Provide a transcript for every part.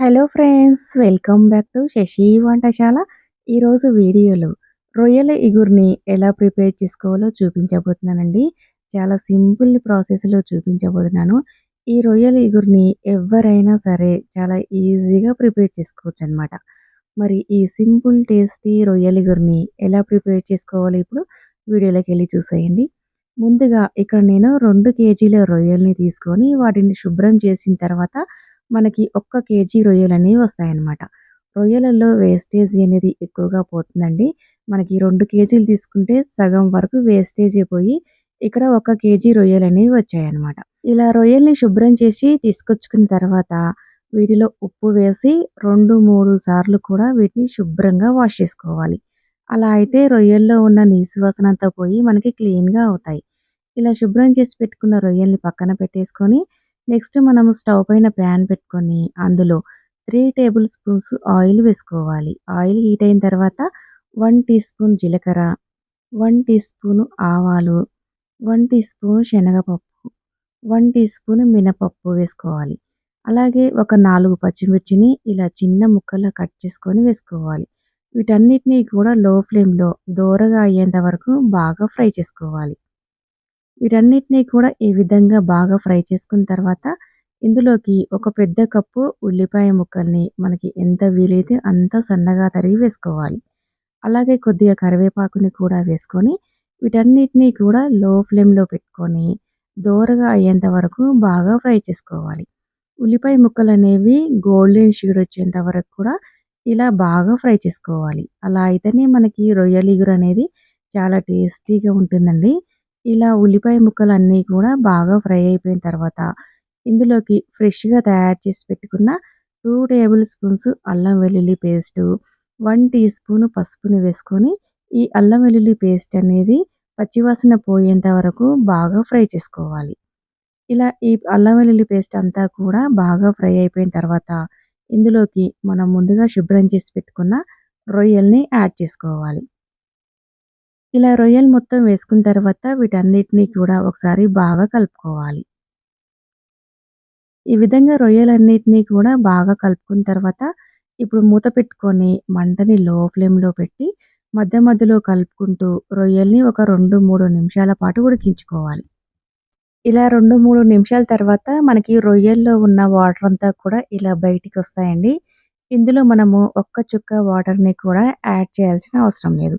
Hello friends, welcome back to Shashi వంటశాల. ఈరోజు వీడియోలో రొయ్యల ఇగురిని ఎలా ప్రిపేర్ చేసుకోవాలో చూపించబోతున్నానండి. చాలా సింపుల్ ప్రాసెస్లో చూపించబోతున్నాను. ఈ రొయ్యల ఇగురిని ఎవరైనా సరే చాలా ఈజీగా ప్రిపేర్ చేసుకోవచ్చు అనమాట. మరి ఈ సింపుల్ టేస్టీ రొయ్యల ఇగురిని ఎలా ప్రిపేర్ చేసుకోవాలో ఇప్పుడు వీడియోలోకి వెళ్ళి చూసేయండి. ముందుగా ఇక్కడ నేను 2 కేజీల రొయ్యల్ని తీసుకొని వాటిని శుభ్రం చేసిన తర్వాత మనకి ఒక్క కేజీ రొయ్యలనేవి వస్తాయన్నమాట. రొయ్యలలో వేస్టేజ్ అనేది ఎక్కువగా పోతుందండి. మనకి 2 కేజీలు తీసుకుంటే సగం వరకు వేస్టేజే పోయి ఇక్కడ 1 కేజీ రొయ్యలనేవి వచ్చాయన్నమాట. ఇలా రొయ్యల్ని శుభ్రం చేసి తీసుకొచ్చుకున్న తర్వాత వీటిలో ఉప్పు వేసి 2, 3 సార్లు కూడా వీటిని శుభ్రంగా వాష్ చేసుకోవాలి. అలా అయితే రొయ్యల్లో ఉన్న నీసు వాసన అంతా పోయి మనకి క్లీన్‌గా అవుతాయి. ఇలా శుభ్రం చేసి పెట్టుకున్న రొయ్యల్ని పక్కన పెట్టేసుకొని నెక్స్ట్ మనము స్టవ్ పైన ప్యాన్ పెట్టుకొని అందులో 3 టేబుల్ స్పూన్స్ ఆయిల్ వేసుకోవాలి. ఆయిల్ హీట్ అయిన తర్వాత 1 టీ స్పూన్ జీలకర్ర, 1 టీ స్పూన్ ఆవాలు, 1 టీ స్పూన్ శనగపప్పు, 1 టీ స్పూన్ మినపప్పు వేసుకోవాలి. అలాగే ఒక 4 పచ్చిమిర్చిని ఇలా చిన్న ముక్కలా కట్ చేసుకొని వేసుకోవాలి. వీటన్నిటిని కూడా లో ఫ్లేమ్‌లో దోరగా అయ్యేంత వరకు బాగా ఫ్రై చేసుకోవాలి. వీటన్నిటిని కూడా ఈ విధంగా బాగా ఫ్రై చేసుకున్న తర్వాత ఇందులోకి ఒక పెద్ద కప్పు ఉల్లిపాయ ముక్కల్ని మనకి ఎంత వీలైతే అంత సన్నగా తరిగి వేసుకోవాలి. అలాగే కొద్దిగా కరివేపాకుని కూడా వేసుకొని వీటన్నిటిని కూడా లో ఫ్లేమ్‌లో పెట్టుకొని దోరగా అయ్యేంత వరకు బాగా ఫ్రై చేసుకోవాలి. ఉల్లిపాయ ముక్కలనేవి గోల్డెన్ షేడ్ వచ్చేంత వరకు కూడా ఇలా బాగా ఫ్రై చేసుకోవాలి. అలా అయితేనే మనకి రొయ్యల ఇగురు అనేది చాలా టేస్టీగా ఉంటుందండి. ఇలా ఉల్లిపాయ ముక్కలన్నీ కూడా బాగా ఫ్రై అయిపోయిన తర్వాత ఇందులోకి ఫ్రెష్‌గా తయారు చేసి పెట్టుకున్న 2 టేబుల్ స్పూన్స్ అల్లం వెల్లుల్లి పేస్టు, 1 టీ స్పూన్ పసుపుని వేసుకొని ఈ అల్లం వెల్లుల్లి పేస్ట్ అనేది పచ్చివాసన పోయేంత వరకు బాగా ఫ్రై చేసుకోవాలి. ఇలా ఈ అల్లం వెల్లుల్లి పేస్ట్ అంతా కూడా బాగా ఫ్రై అయిపోయిన తర్వాత ఇందులోకి మనం ముందుగా శుభ్రం చేసి పెట్టుకున్న రొయ్యల్ని యాడ్ చేసుకోవాలి. ఇలా రొయ్యలు మొత్తం వేసుకున్న తర్వాత వీటన్నిటిని కూడా ఒకసారి బాగా కలుపుకోవాలి. ఈ విధంగా రొయ్యలన్నిటిని కూడా బాగా కలుపుకున్న తర్వాత ఇప్పుడు మూత పెట్టుకొని మంటని లో ఫ్లేమ్‌లో పెట్టి మధ్య మధ్యలో కలుపుకుంటూ రొయ్యల్ని ఒక 2, 3 నిమిషాల పాటు ఉడికించుకోవాలి. ఇలా 2, 3 నిమిషాల తర్వాత మనకి రొయ్యల్లో ఉన్న వాటర్ అంతా కూడా ఇలా బయటికొస్తాయండి. ఇందులో మనము ఒక్క చుక్క వాటర్‌ని కూడా యాడ్ చేయాల్సిన అవసరం లేదు.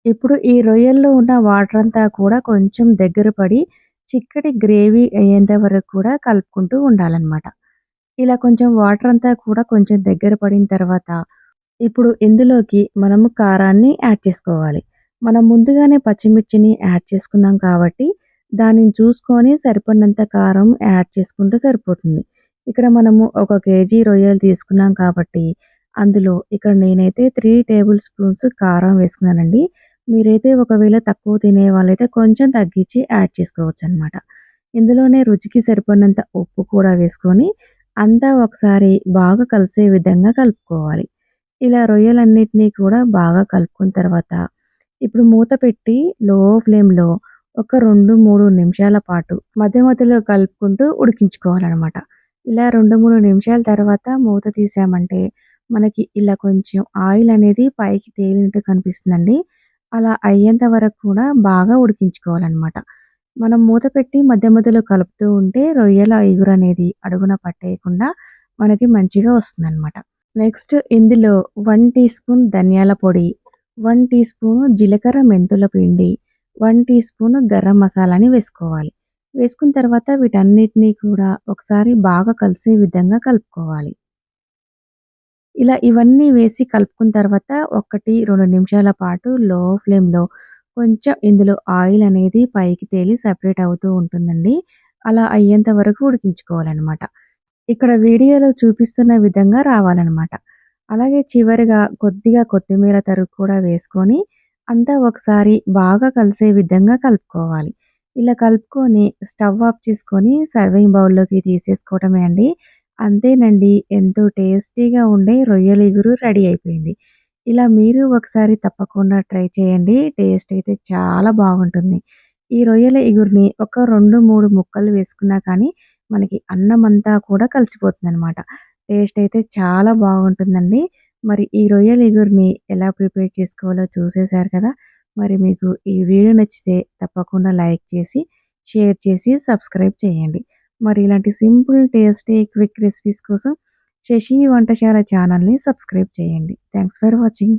ఇప్పుడు ఈ రొయ్యల్లో ఉన్న వాటర్ అంతా కూడా కొంచెం దగ్గర పడి చిక్కటి గ్రేవీ అయ్యేంత వరకు కూడా కలుపుకుంటూ ఉండాలన్నమాట. ఇలా కొంచెం వాటర్ అంతా కూడా కొంచెం దగ్గర పడిన తర్వాత ఇప్పుడు ఇందులోకి మనము కారాన్ని యాడ్ చేసుకోవాలి. మనం ముందుగానే పచ్చిమిర్చిని యాడ్ చేసుకున్నాం కాబట్టి దానిని చూసుకొని సరిపడినంత కారం యాడ్ చేసుకుంటే సరిపోతుంది. ఇక్కడ మనము 1 కేజీ రొయ్యలు తీసుకున్నాం కాబట్టి అందులో ఇక్కడ నేనైతే 3 టేబుల్ స్పూన్స్ కారం వేసుకున్నానండి. మీరైతే ఒకవేళ తక్కువ తినే వాళ్ళైతే కొంచెం తగ్గించి యాడ్ చేసుకోవచ్చనమాట. ఇందులోనే రుచికి సరిపడినంత ఉప్పు కూడా వేసుకొని అంతా ఒకసారి బాగా కలిసే విధంగా కలుపుకోవాలి. ఇలా రొయ్యలన్నిటినీ కూడా బాగా కలుపుకున్న తర్వాత ఇప్పుడు మూత పెట్టి లో ఫ్లేమ్‌లో ఒక 2, 3 నిమిషాల పాటు మధ్య మధ్యలో కలుపుకుంటూ ఉడికించుకోవాలనమాట. ఇలా 2, 3 నిమిషాల తర్వాత మూత తీసామంటే మనకి ఇలా కొంచెం ఆయిల్ అనేది పైకి తేలినట్టు కనిపిస్తుందండి. అలా అయ్యేంత వరకు కూడా బాగా ఉడికించుకోవాలనమాట. మనం మూత పెట్టి మధ్య మధ్యలో కలుపుతూ ఉంటే రొయ్యల ఇగురు అనేది అడుగున పట్టేయకుండా మనకి మంచిగా వస్తుందనమాట. నెక్స్ట్ ఇందులో 1 టీ స్పూన్ ధనియాల పొడి, 1 టీ స్పూన్ జీలకర్ర మెంతుల పిండి, 1 టీ స్పూన్ గరం మసాలాని వేసుకోవాలి. వేసుకున్న తర్వాత వీటన్నిటిని కూడా ఒకసారి బాగా కలిసే విధంగా కలుపుకోవాలి. ఇలా ఇవన్నీ వేసి కలుపుకున్న తర్వాత 1, 2 నిమిషాల పాటు లో ఫ్లేమ్‌లో కొంచెం ఇందులో ఆయిల్ అనేది పైకి తేలి సెపరేట్ అవుతూ ఉంటుందండి. అలా అయ్యేంత వరకు ఉడికించుకోవాలనమాట. ఇక్కడ వీడియోలో చూపిస్తున్న విధంగా రావాలనమాట. అలాగే చివరగా కొద్దిగా కొత్తిమీర తరుగు కూడా వేసుకొని అంతా ఒకసారి బాగా కలిసే విధంగా కలుపుకోవాలి. ఇలా కలుపుకొని స్టవ్ ఆఫ్ చేసుకొని సర్వింగ్ బౌల్‌లోకి తీసేసుకోవడమే అండి. అంతేనండి, ఎంతో టేస్టీగా ఉండే రొయ్యల ఇగురు రెడీ అయిపోయింది. ఇలా మీరు ఒకసారి తప్పకుండా ట్రై చేయండి. టేస్ట్ అయితే చాలా బాగుంటుంది. ఈ రొయ్యల ఇగురిని ఒక 2, 3 ముక్కలు వేసుకున్నా కానీ మనకి అన్నమంతా కూడా కలిసిపోతుందనమాట. టేస్ట్ అయితే చాలా బాగుంటుందండి. మరి ఈ రొయ్యల ఇగురిని ఎలా ప్రిపేర్ చేసుకోవాలో చూసేసారు కదా! మరి మీకు ఈ వీడియో నచ్చితే తప్పకుండా లైక్ చేసి, షేర్ చేసి, సబ్స్క్రైబ్ చేయండి. మరి ఇలాంటి సింపుల్, టేస్టీ, క్విక్ రెసిపీస్ కోసం శశి వంటశాల ఛానల్‌ని సబ్స్క్రైబ్ చేయండి. Thanks for watching.